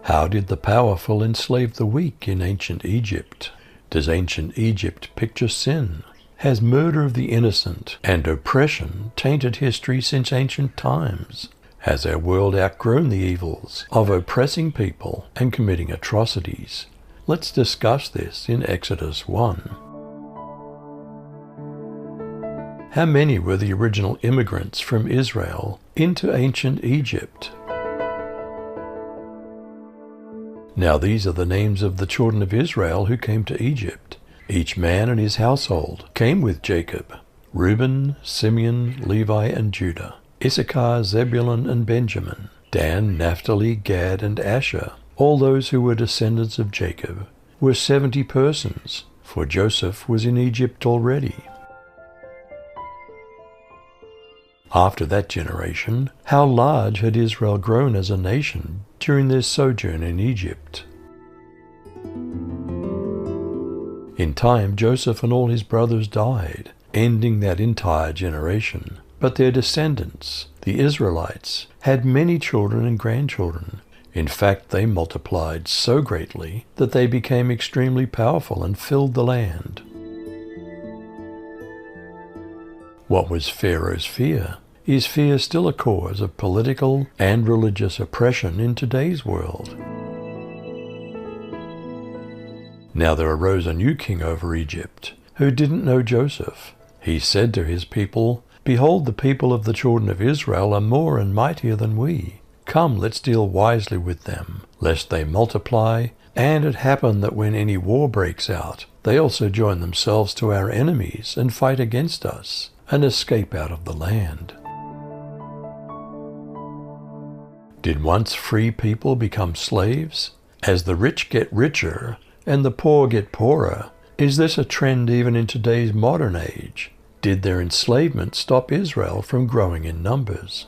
How did the powerful enslave the weak in ancient Egypt? Does ancient Egypt picture sin? Has murder of the innocent and oppression tainted history since ancient times? Has our world outgrown the evils of oppressing people and committing atrocities? Let's discuss this in Exodus 1. How many were the original immigrants from Israel into ancient Egypt? Now these are the names of the children of Israel who came to Egypt. Each man and his household came with Jacob: Reuben, Simeon, Levi, and Judah; Issachar, Zebulun, and Benjamin; Dan, Naphtali, Gad, and Asher. All those who were descendants of Jacob were 70 persons, for Joseph was in Egypt already. After that generation, how large had Israel grown as a nation during their sojourn in Egypt? In time, Joseph and all his brothers died, ending that entire generation. But their descendants, the Israelites, had many children and grandchildren. In fact, they multiplied so greatly that they became extremely powerful and filled the land. What was Pharaoh's fear? Is fear still a cause of political and religious oppression in today's world? Now there arose a new king over Egypt, who didn't know Joseph. He said to his people, "Behold, the people of the children of Israel are more and mightier than we. Come, let's deal wisely with them, lest they multiply, and it happen that when any war breaks out, they also join themselves to our enemies and fight against us, and escape out of the land." Did once free people become slaves? As the rich get richer and the poor get poorer, is this a trend even in today's modern age? Did their enslavement stop Israel from growing in numbers?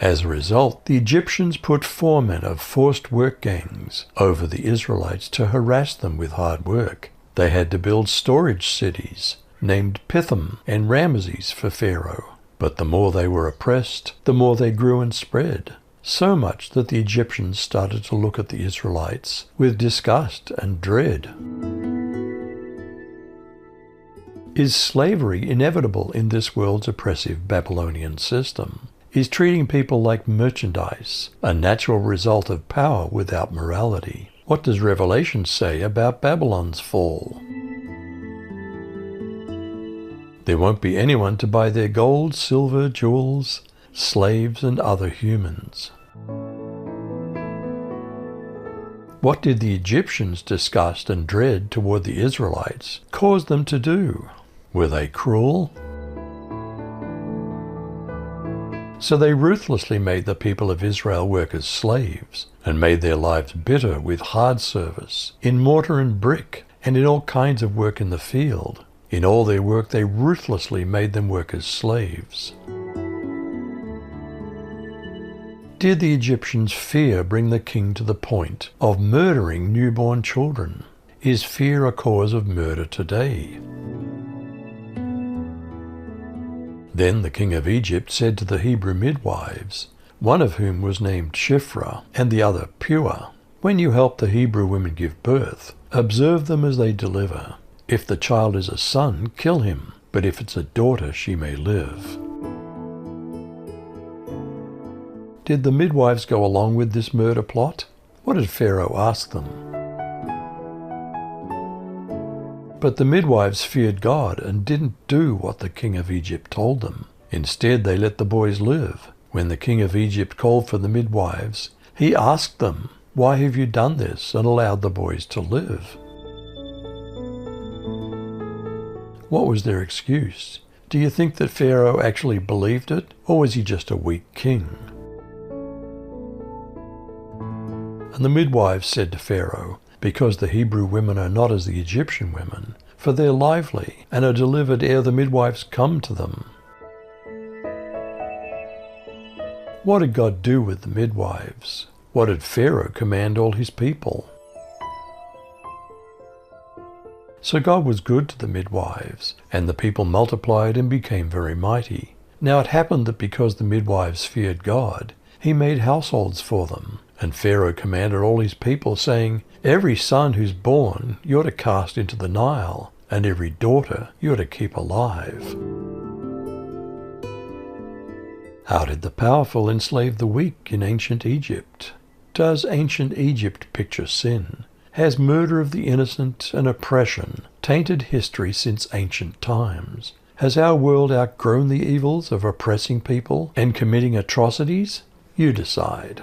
As a result, the Egyptians put foremen of forced work gangs over the Israelites to harass them with hard work. They had to build storage cities named Pithom and Ramesses for Pharaoh. But the more they were oppressed, the more they grew and spread, so much that the Egyptians started to look at the Israelites with disgust and dread. Is slavery inevitable in this world's oppressive Babylonian system? Is treating people like merchandise a natural result of power without morality? What does Revelation say about Babylon's fall? There won't be anyone to buy their gold, silver, jewels, slaves, and other humans. What did the Egyptians' disgust and dread toward the Israelites cause them to do? Were they cruel? So they ruthlessly made the people of Israel work as slaves, and made their lives bitter with hard service, in mortar and brick, and in all kinds of work in the field. In all their work they ruthlessly made them work as slaves. Did the Egyptians' fear bring the king to the point of murdering newborn children? Is fear a cause of murder today? Then the king of Egypt said to the Hebrew midwives, one of whom was named Shiphrah and the other Puah, "When you help the Hebrew women give birth, observe them as they deliver. If the child is a son, kill him, but if it's a daughter, she may live." Did the midwives go along with this murder plot? What did Pharaoh ask them? But the midwives feared God and didn't do what the king of Egypt told them. Instead, they let the boys live. When the king of Egypt called for the midwives, he asked them, "Why have you done this and allowed the boys to live?" What was their excuse? Do you think that Pharaoh actually believed it, or was he just a weak king? And the midwives said to Pharaoh, "Because the Hebrew women are not as the Egyptian women, for they're lively, and are delivered ere the midwives come to them." What did God do with the midwives? What did Pharaoh command all his people? So God was good to the midwives, and the people multiplied and became very mighty. Now it happened that because the midwives feared God, He made households for them. And Pharaoh commanded all his people, saying, every son who's born you're to cast into the Nile, and every daughter you're to keep alive. How did the powerful enslave the weak in ancient Egypt? Does ancient Egypt picture sin? Has murder of the innocent and oppression tainted history since ancient times? Has our world outgrown the evils of oppressing people and committing atrocities? You decide.